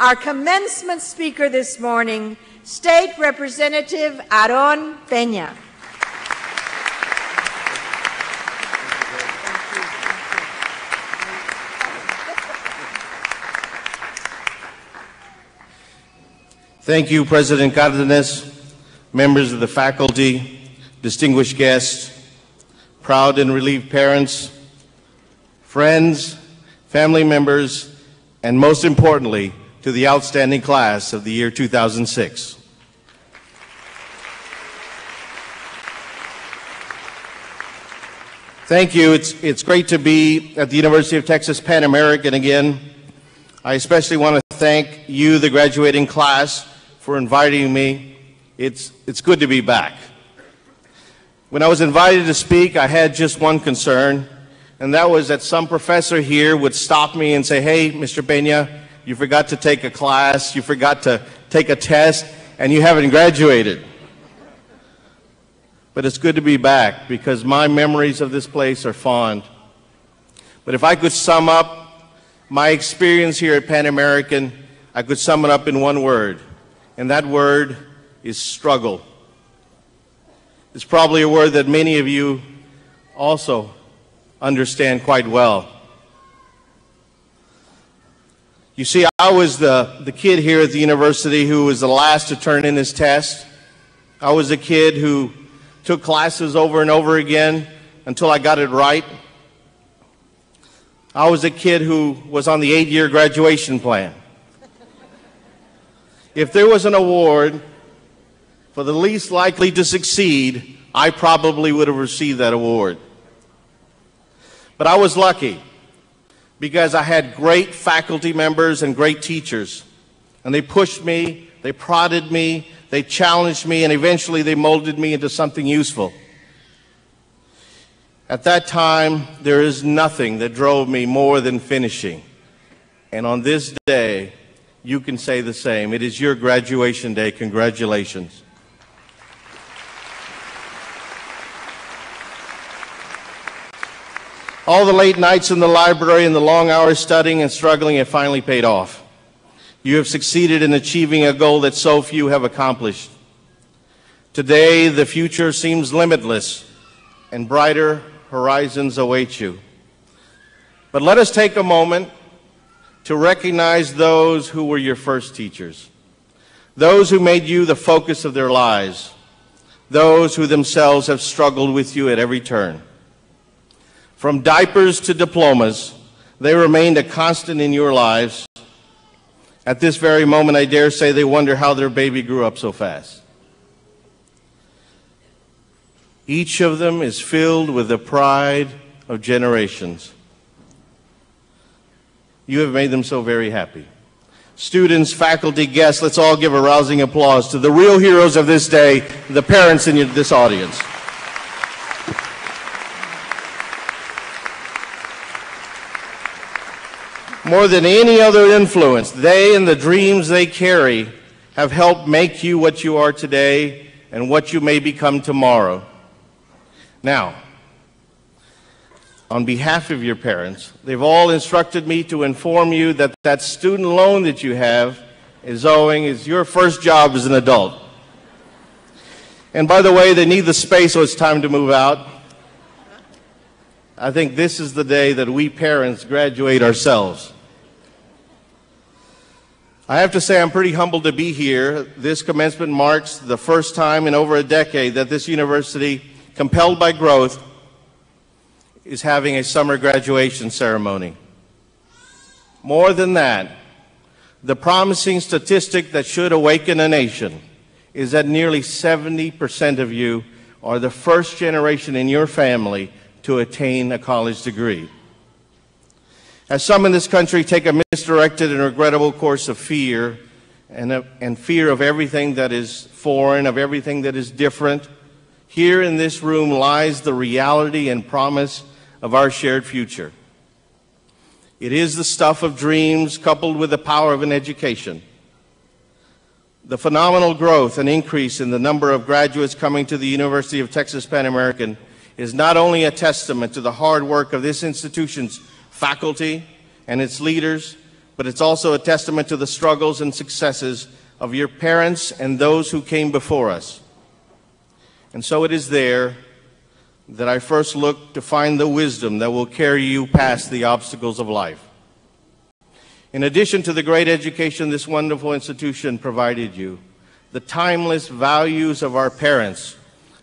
Our commencement speaker this morning, State Representative Aaron Peña. Thank you, President Cardenas, members of the faculty, distinguished guests, proud and relieved parents, friends, family members, and most importantly, to the outstanding class of the year 2006. Thank you. It's great to be at the University of Texas Pan American again. I especially want to thank you, the graduating class, for inviting me. It's good to be back. When I was invited to speak, I had just one concern, and that was that some professor here would stop me and say, "Hey, Mr. Peña, you forgot to take a class, you forgot to take a test, and you haven't graduated." But it's good to be back because my memories of this place are fond. But if I could sum up my experience here at Pan American, I could sum it up in one word, and that word is struggle. It's probably a word that many of you also understand quite well. You see, I was the kid here at the university who was the last to turn in his test. I was a kid who took classes over and over again until I got it right. I was a kid who was on the 8-year graduation plan. If there was an award for the least likely to succeed, I probably would have received that award. But I was lucky because I had great faculty members and great teachers. And they pushed me, they prodded me, they challenged me, and eventually they molded me into something useful. At that time, there is nothing that drove me more than finishing. And on this day, you can say the same. It is your graduation day. Congratulations. All the late nights in the library and the long hours studying and struggling have finally paid off. You have succeeded in achieving a goal that so few have accomplished. Today, the future seems limitless and brighter horizons await you. But let us take a moment to recognize those who were your first teachers, those who made you the focus of their lives, those who themselves have struggled with you at every turn. From diapers to diplomas, they remained a constant in your lives. At this very moment, I dare say they wonder how their baby grew up so fast. Each of them is filled with the pride of generations. You have made them so very happy. Students, faculty, guests, let's all give a rousing applause to the real heroes of this day, the parents in this audience. More than any other influence, they and the dreams they carry have helped make you what you are today and what you may become tomorrow. Now, on behalf of your parents, they've all instructed me to inform you that that student loan that you have is your first job as an adult. And by the way, they need the space, so it's time to move out. I think this is the day that we parents graduate ourselves. I have to say I'm pretty humbled to be here. This commencement marks the first time in over a decade that this university, compelled by growth, is having a summer graduation ceremony. More than that, the promising statistic that should awaken a nation is that nearly 70% of you are the first generation in your family to attain a college degree. As some in this country take a misdirected and regrettable course of fear, and fear of everything that is foreign, of everything that is different, here in this room lies the reality and promise of our shared future. It is the stuff of dreams coupled with the power of an education. The phenomenal growth and increase in the number of graduates coming to the University of Texas Pan American is not only a testament to the hard work of this institution's faculty and its leaders, but it's also a testament to the struggles and successes of your parents and those who came before us. And so it is there that I first look to find the wisdom that will carry you past the obstacles of life. In addition to the great education this wonderful institution provided you, the timeless values of our parents,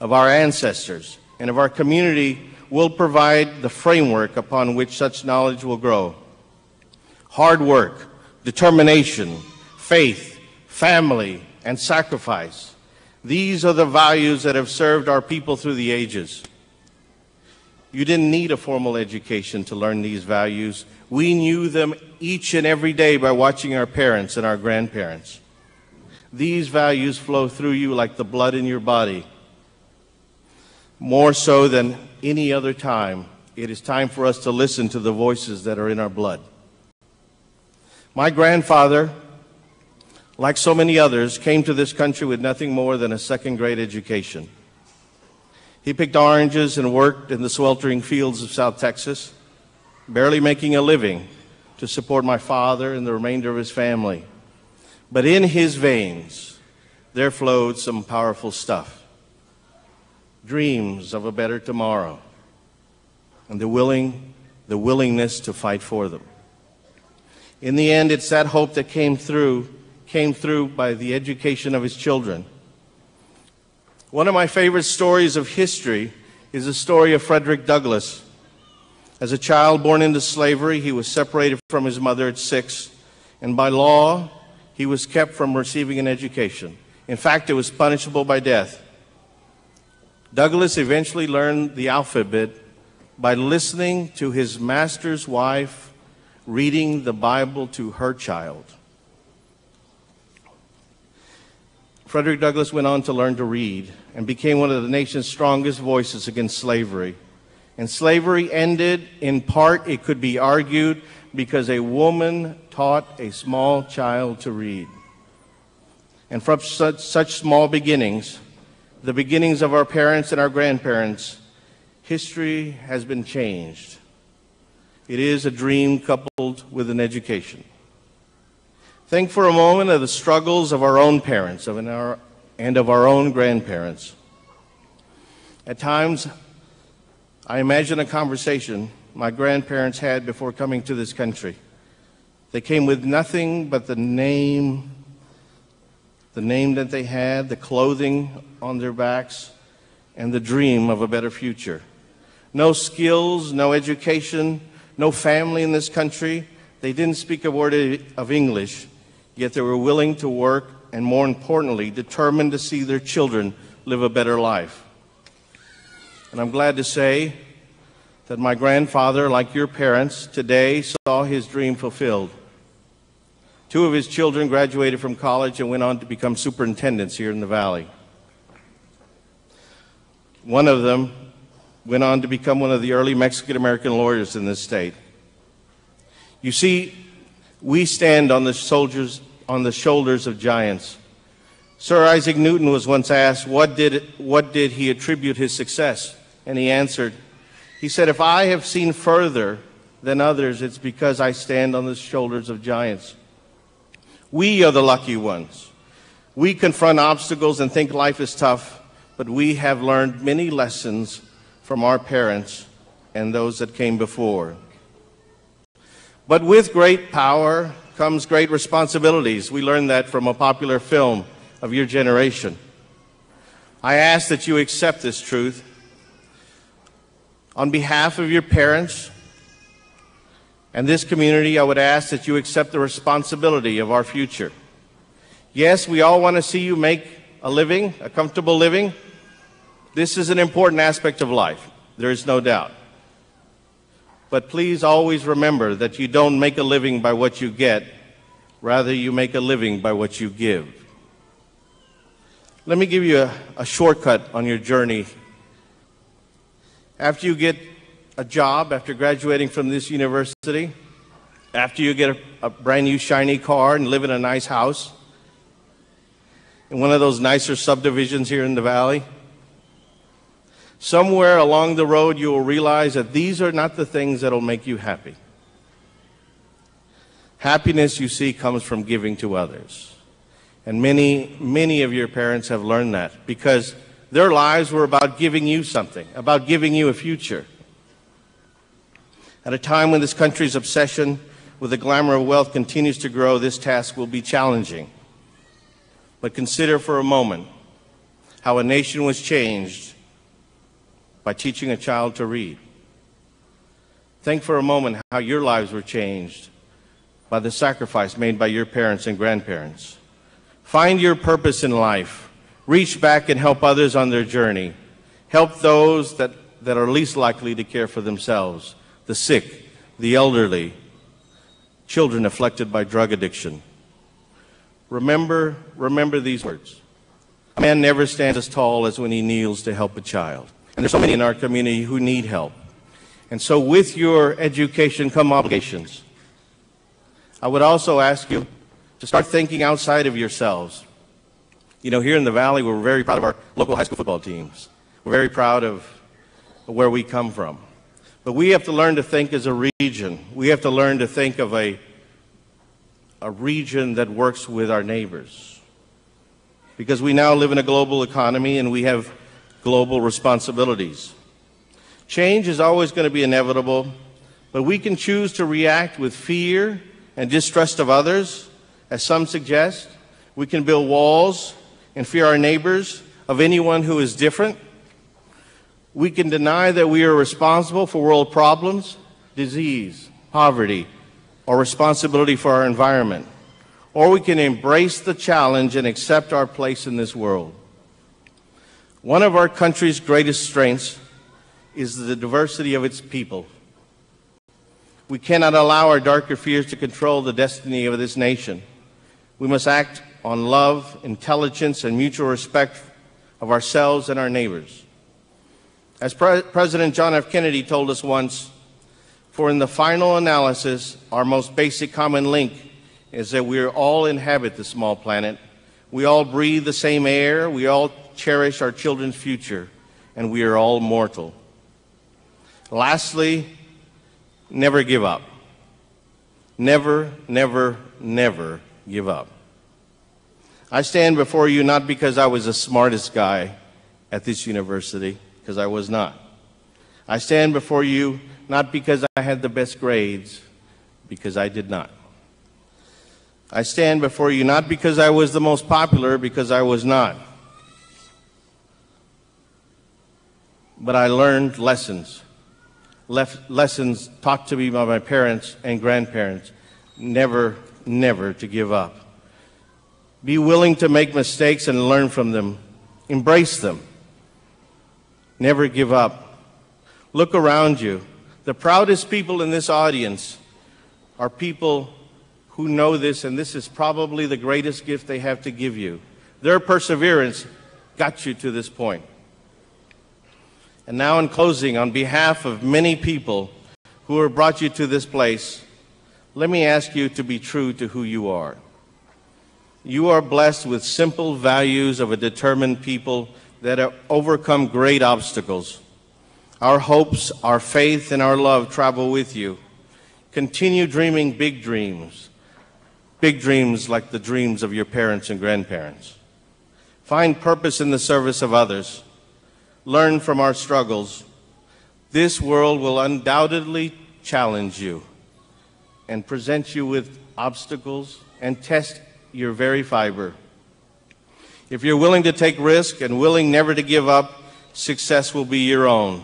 of our ancestors, and of our community will provide the framework upon which such knowledge will grow. Hard work, determination, faith, family, and sacrifice. These are the values that have served our people through the ages. You didn't need a formal education to learn these values. We knew them each and every day by watching our parents and our grandparents. These values flow through you like the blood in your body. More so than any other time, it is time for us to listen to the voices that are in our blood. My grandfather, like so many others, came to this country with nothing more than a second-grade education. He picked oranges and worked in the sweltering fields of South Texas, barely making a living to support my father and the remainder of his family. But in his veins, there flowed some powerful stuff. Dreams of a better tomorrow and the willingness to fight for them. In the end, it's that hope that came through by the education of his children. One of my favorite stories of history is the story of Frederick Douglass. As a child born into slavery, he was separated from his mother at 6, and by law, he was kept from receiving an education. In fact, it was punishable by death. Douglass eventually learned the alphabet by listening to his master's wife reading the Bible to her child. Frederick Douglass went on to learn to read and became one of the nation's strongest voices against slavery. And slavery ended, in part, it could be argued, because a woman taught a small child to read. And from such small beginnings, the beginnings of our parents and our grandparents, history has been changed. It is a dream coupled with an education. Think for a moment of the struggles of our own parents and of our own grandparents. At times, I imagine a conversation my grandparents had before coming to this country. They came with nothing but the name that they had, the clothing on their backs, and the dream of a better future. No skills, no education, no family in this country. They didn't speak a word of English, yet they were willing to work and, more importantly, determined to see their children live a better life. And I'm glad to say that my grandfather, like your parents, today saw his dream fulfilled. 2 of his children graduated from college and went on to become superintendents here in the Valley. One of them went on to become one of the early Mexican-American lawyers in this state. You see, we stand on the shoulders of giants. Sir Isaac Newton was once asked, what did he attribute his success? And he answered, he said, if I have seen further than others, it's because I stand on the shoulders of giants. We are the lucky ones. We confront obstacles and think life is tough, but we have learned many lessons from our parents and those that came before. But with great power comes great responsibilities. We learned that from a popular film of your generation. I ask that you accept this truth. On behalf of your parents and this community, I would ask that you accept the responsibility of our future. Yes, we all want to see you make a living, a comfortable living. This is an important aspect of life, there is no doubt. But please always remember that you don't make a living by what you get, rather you make a living by what you give. Let me give you a shortcut on your journey. After you get a job, after graduating from this university, after you get a brand new shiny car and live in a nice house, in one of those nicer subdivisions here in the Valley, somewhere along the road you will realize that these are not the things that will make you happy. Happiness, you see, comes from giving to others. And many of your parents have learned that because their lives were about giving you something, about giving you a future. At a time when this country's obsession with the glamour of wealth continues to grow, this task will be challenging. But consider for a moment how a nation was changed by teaching a child to read. Think for a moment how your lives were changed by the sacrifice made by your parents and grandparents. Find your purpose in life. Reach back and help others on their journey. Help those that are least likely to care for themselves, the sick, the elderly, children afflicted by drug addiction. Remember these words. A man never stands as tall as when he kneels to help a child. And there's so many in our community who need help. And so with your education come obligations. I would also ask you to start thinking outside of yourselves. You know, here in the Valley, we're very proud of our local high school football teams. We're very proud of where we come from. But we have to learn to think as a region. We have to learn to think of a region that works with our neighbors. Because we now live in a global economy and we have global responsibilities. Change is always going to be inevitable, but we can choose to react with fear and distrust of others, as some suggest. We can build walls and fear our neighbors of anyone who is different. We can deny that we are responsible for world problems, disease, poverty, or responsibility for our environment. Or we can embrace the challenge and accept our place in this world. One of our country's greatest strengths is the diversity of its people. We cannot allow our darker fears to control the destiny of this nation. We must act on love, intelligence, and mutual respect of ourselves and our neighbors. As President John F. Kennedy told us once, for in the final analysis, our most basic common link is that we all inhabit this small planet. We all breathe the same air. We all cherish our children's future, and we are all mortal. Lastly, never give up. Never, never, never give up. I stand before you not because I was the smartest guy at this university, because I was not. I stand before you not because I had the best grades, because I did not. I stand before you not because I was the most popular, because I was not. But I learned lessons taught to me by my parents and grandparents, never, never to give up. Be willing to make mistakes and learn from them. Embrace them. Never give up. Look around you. The proudest people in this audience are people who know this, and this is probably the greatest gift they have to give you. Their perseverance got you to this point. And now in closing, on behalf of many people who have brought you to this place, let me ask you to be true to who you are. You are blessed with simple values of a determined people that have overcome great obstacles. Our hopes, our faith, and our love travel with you. Continue dreaming big dreams like the dreams of your parents and grandparents. Find purpose in the service of others. Learn from our struggles. This world will undoubtedly challenge you and present you with obstacles and test your very fiber. If you're willing to take risk and willing never to give up, success will be your own.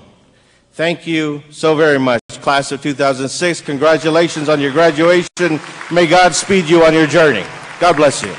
Thank you so very much, class of 2006. Congratulations on your graduation. May God speed you on your journey. God bless you.